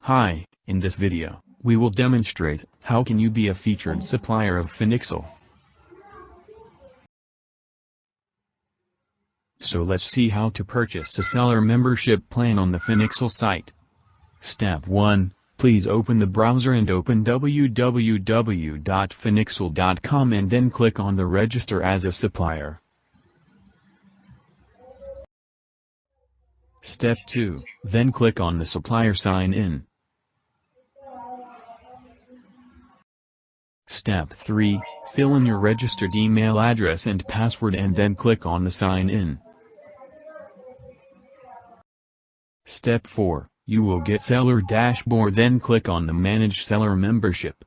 Hi, in this video, we will demonstrate how can you be a featured supplier of FINIXEL. So let's see how to purchase a seller membership plan on the FINIXEL site. Step 1, please open the browser and open www.finixel.com and then click on the Register as a Supplier. Step 2, then click on the Supplier Sign In. Step 3, fill in your registered email address and password and then click on the Sign In. Step 4, you will get Seller Dashboard, then click on the Manage Seller Membership.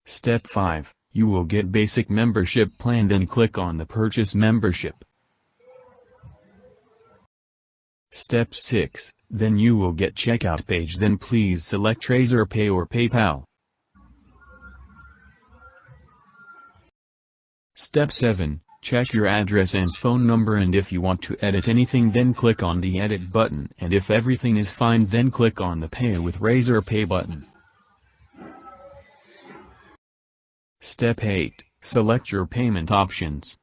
Step 5, you will get Basic Membership Plan, then click on the Purchase Membership. Step 6, then you will get Checkout page, then please select Razorpay or PayPal. Step 7, check your address and phone number, and if you want to edit anything then click on the Edit button, and if everything is fine then click on the Pay with Razorpay button. Step 8, select your payment options.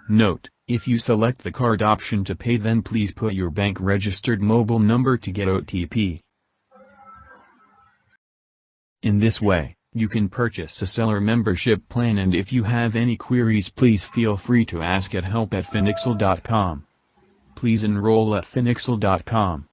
Note, if you select the card option to pay then please put your bank registered mobile number to get OTP. In this way, you can purchase a seller membership plan, and if you have any queries please feel free to ask at help@finixel.com. Please enroll at finixel.com.